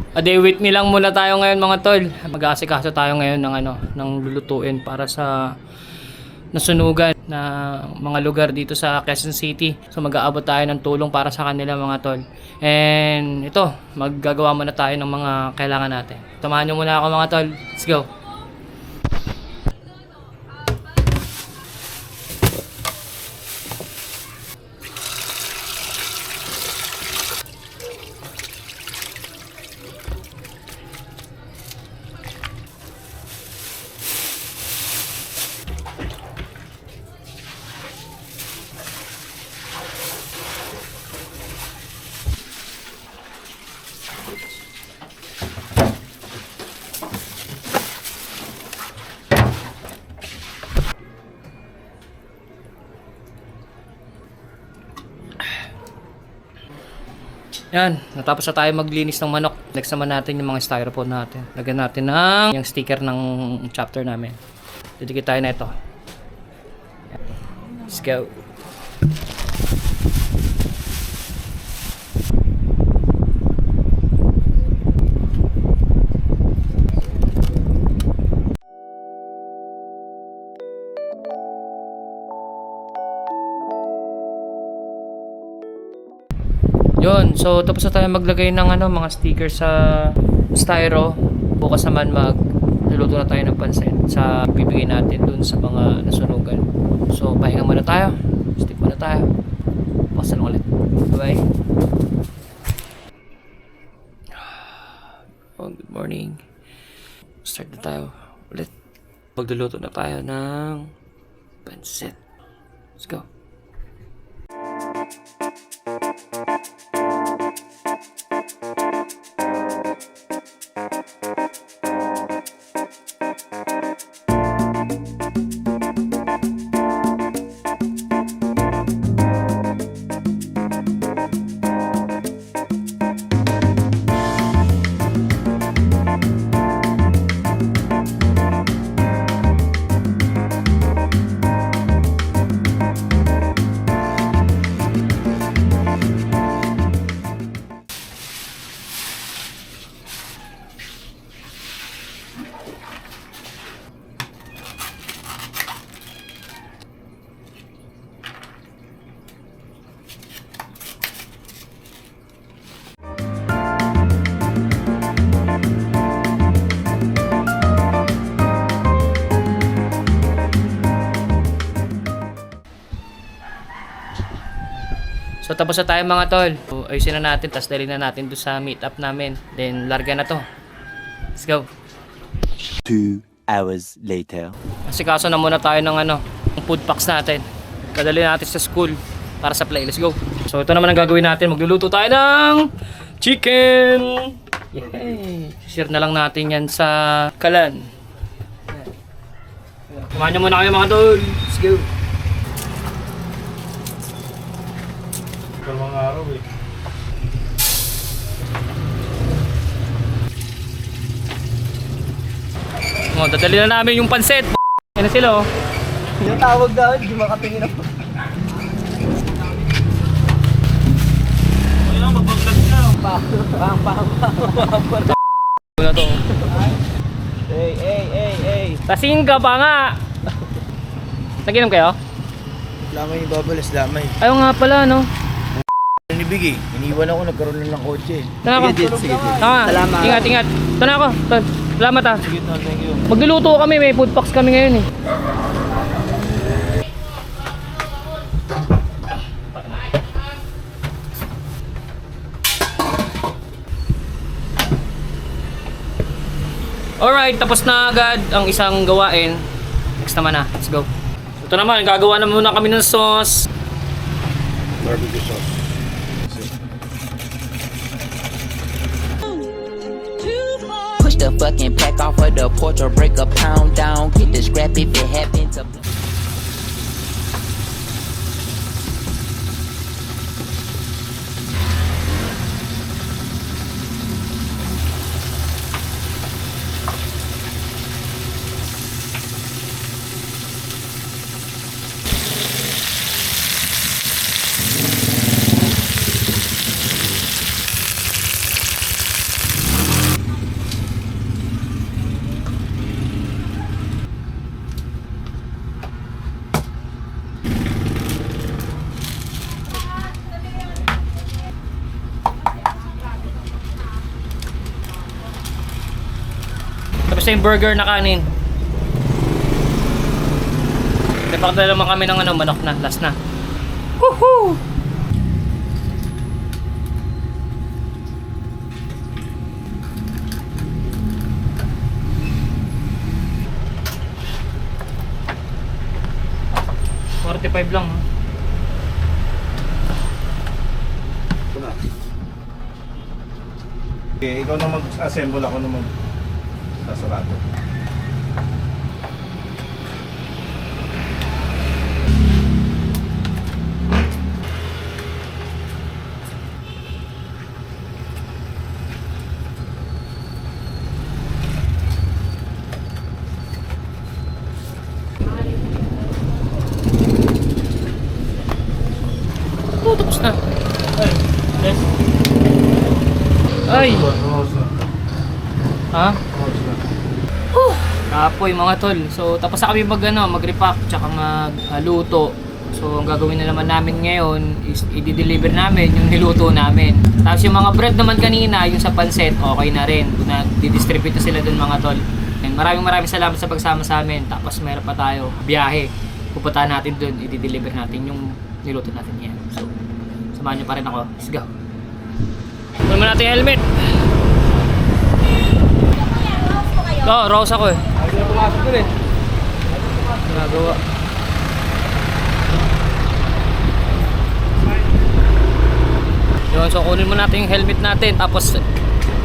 A day with me lang muna tayo ngayon mga tol. Mag-aasikaso tayo ngayon ng ng lulutuin para sa nasunugan na mga lugar dito sa Quezon City. So mag-aabot tayo ng tulong para sa kanila mga tol. And ito, maggagawa muna tayo ng mga kailangan natin. Samahan nyo muna ako mga tol. Let's go. Yan, natapos na tayo maglinis ng manok. Next naman natin yung mga styrofoam natin. Lagyan natin ng yung sticker ng chapter namin. Didikit tayo na ito. Let's go. Yun, so tapos na tayo maglagay ng mga sticker sa styro. Bukas naman magluluto na tayo ng pansit sa bibigay natin dun sa mga nasunugan. So pahinga muna tayo. Stick muna tayo. Bukas na ulit. Bye. Oh, good morning. Start na tayo ulit. Magluluto na tayo ng pansit. Let's go. So tapos na tayo mga tol. So, ayusin na natin, tapos dali na natin doon sa meetup namin. Then larga na to. Let's go. 2 hours later. Asikaso na muna tayo ng ng food packs natin. Kadali natin sa school para sa play. Let's go. So ito naman ang gagawin natin. Magluluto tayo ng chicken. Yay! Share na lang natin yan sa kalan. Kumain nyo muna kayo mga tol. Let's go. Mga araw eh. Dadali na namin yung pansit. Yan na sila oh. Yung tawag daw, hindi makatingin ako. Ayun lang, magbaglag na. Na to. Hey. Lasing ka pa nga. Naginom kayo? Lamay yung babalas, lamay. Ayaw nga pala no. Nibig eh. Iniwan ako, nagkaroon lang ng kotse. Tara ako. Sige. Salamat. Ingat. Ito na ako. Tol. Salamat ha. Sige, thank you. Magluluto kami. May food packs kami ngayon eh. Alright, tapos na agad ang isang gawain. Next naman na. Let's go. Ito naman, gagawa na muna kami ng sauce. Barbecue sauce. Push the fucking pack off of the porch or break a pound down. Get the scrap if it happen to. Basta yung burger na kanin. Napakadala naman kami ng ano, manok na, last na. Woohoo! $45 lang. Ito na. Okay, ikaw na mag-assemble, ako na mag-sasarado. Tapos na. Ay, yes. Ay! Ha? Kapoy mga tol. So tapos na kami mag-repack tsaka magluto. So ang gagawin na naman namin ngayon is i-deliver namin yung niluto namin. Tapos yung mga bread naman kanina, yung sa pancet, okay na rin. Di-distribute na sila dun mga tol. And maraming salamat sa pagsama sa amin. Tapos meron pa tayo biyahe. Pupuntahan natin dun, i-deliver natin yung niluto natin yan. So samahan nyo pa rin ako. Let's go. Kunin mo natin yung helmet. Oo, rose ako eh. Ay, na pumasok ko rin. Ginagawa. Yun, so kunin mo natin yung helmet natin. Tapos,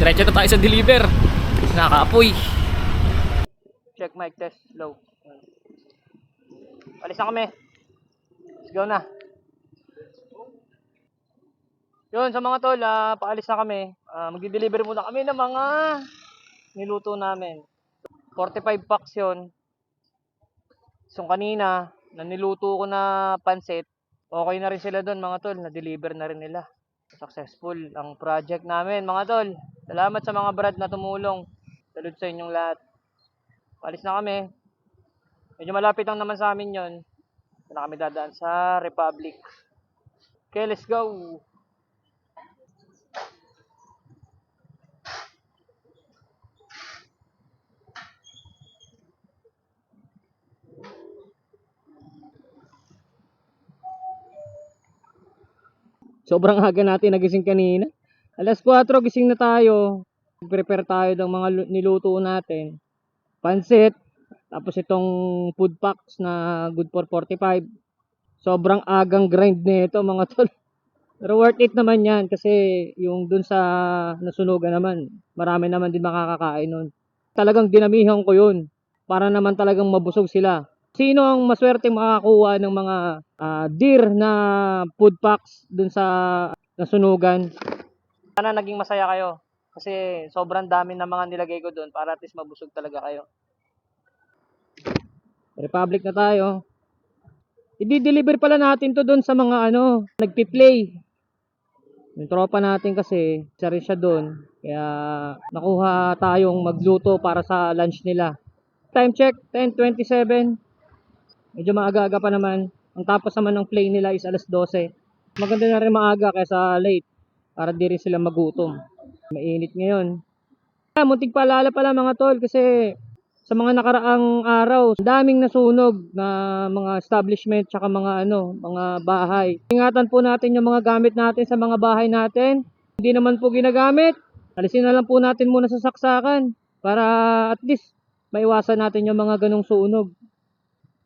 diretso na tayo sa deliver. Nakaapoy. Check mic test, low. Alis na kami. Let's go na. Yun, sa mga tol, paalis na kami. Magdi-deliver muna kami ng mga niluto namin. 45 packs yun. So kanina, na niluto ko na pansit, okay na rin sila doon mga tol. Na-deliver na rin nila. Successful ang project namin mga tol. Salamat sa mga brad na tumulong. Salud sa inyong lahat. Paalis na kami. Medyo malapit lang naman sa amin yun. Doon na kami dadaan sa Republic. Okay, let's go! Sobrang aga natin nagising kanina. Alas 4 gising na tayo. Prepare tayo ng mga niluto natin. Pansit. Tapos itong food packs na good for 45. Sobrang agang grind nito mga tol. Pero worth it naman yan kasi yung dun sa nasunugan naman, marami naman din makakakain nun. Talagang dinamihan ko yun para naman talagang mabusog sila. Sino ang maswerte makakuha ng mga deer na food packs dun sa nasunugan? Sana naging masaya kayo kasi sobrang dami ng mga nilagay ko dun para at least mabusog talaga kayo. Republic na tayo. I-deliver pala natin to dun sa mga nagpi-play. Yung tropa natin kasi, isa rin siya dun. Kaya nakuha tayong magluto para sa lunch nila. Time check, 10:27. Medyo maaga-aga pa naman. Ang tapos naman ng play nila is alas 12. Maganda na rin maaga kaysa late. Para di rin sila magutom. Mainit ngayon. Muntik paalala pala mga tol kasi sa mga nakaraang araw, daming nasunog na mga establishment tsaka mga mga bahay. Ingatan po natin yung mga gamit natin sa mga bahay natin. Hindi naman po ginagamit. Alisin na lang po natin muna sa saksakan para at least maiwasan natin yung mga ganong sunog.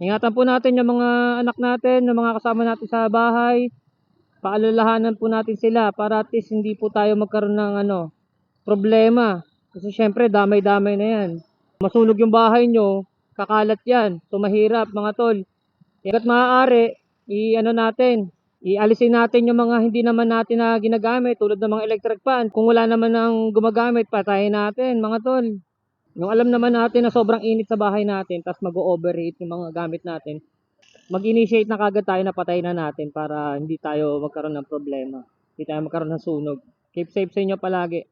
Ingatan po natin yung mga anak natin, yung mga kasama natin sa bahay. Paalalahanan po natin sila para at least hindi po tayo magkaroon ng problema. Kasi syempre damay-damay na yan. Masunog yung bahay nyo, kakalat yan. So mahirap mga tol. Hanggat maaari, ialisin natin yung mga hindi naman natin na ginagamit tulad ng mga electric fan. Kung wala naman ng gumagamit, patayin natin mga tol. Yung alam naman natin na sobrang init sa bahay natin, tapos mag-overheat yung mga gamit natin, mag-initiate na kagad tayo na patayin na natin para hindi tayo magkaroon ng problema. Hindi tayo magkaroon ng sunog. Keep safe sa inyo palagi.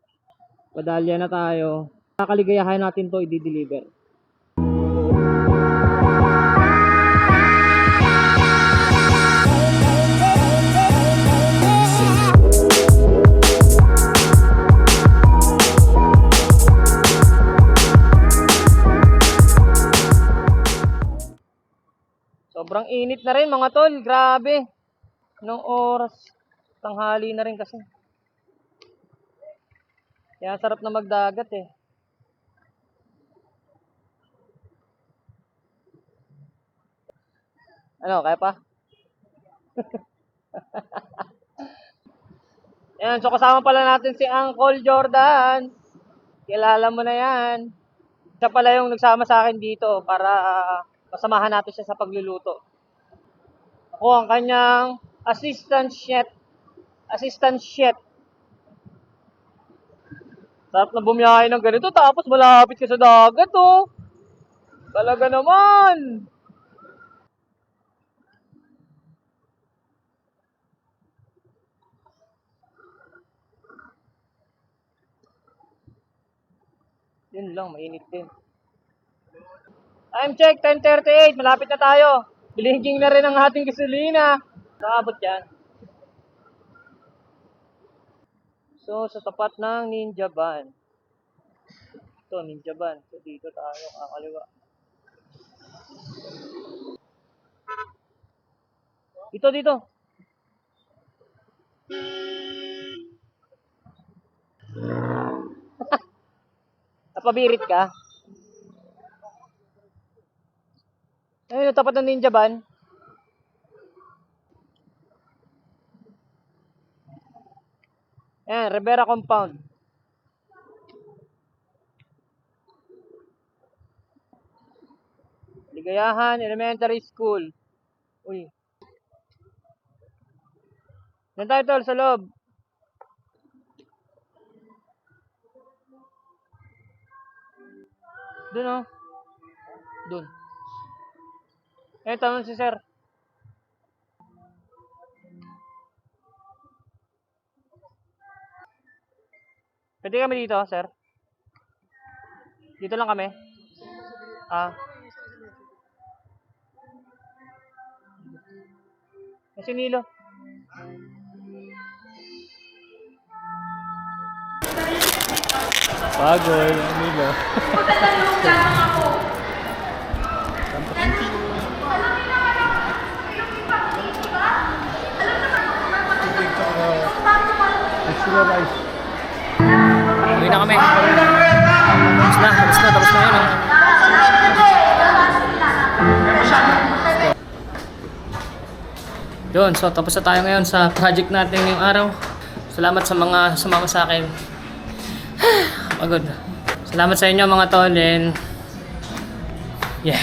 Padalya na tayo. Kakaligayahan natin to i-deliver. Sobrang init na rin mga tol, grabe. Nung oras, tanghali na rin kasi. Kaya sarap na magdagat eh. Ano, kaya pa? Ayan, so kasama pala natin si Uncle Jordan. Kilala mo na yan. Siya pala yung nagsama sa akin dito para masamahan natin siya sa pagluluto. Ako ang kanyang assistant chef. Assistant chef. Sarap na bumiyahe ng ganito tapos malapit ka sa dagat oh. Talaga naman. Yun lang, mainit din. Time check, 10:38. Malapit na tayo. Blinking na rin ang ating gasolina. Nakabot yan. So, sa tapat ng Ninja Van. Ito, Ninja Van. So, dito tayo kakaliwa. Dito. Napabirit ka? Ayun, tapat ng Ninja Van. Ayan, Rivera Compound. Ligayahan Elementary School. Uy. Yan tayo tol, sa loob. Doon oh. Doon. Eh, tanong si sir. Pwede kami dito, sir? Dito lang kami? Ah. Kasi Nilo. Pagod, Nilo. Extra rice. Uwi na kami. Tapos na yun. Oh. Yun, so tapos na tayo ngayon sa project natin ngayong araw. Salamat sa mga sumama sa akin. Pagod. Salamat sa inyo mga tol and yeah.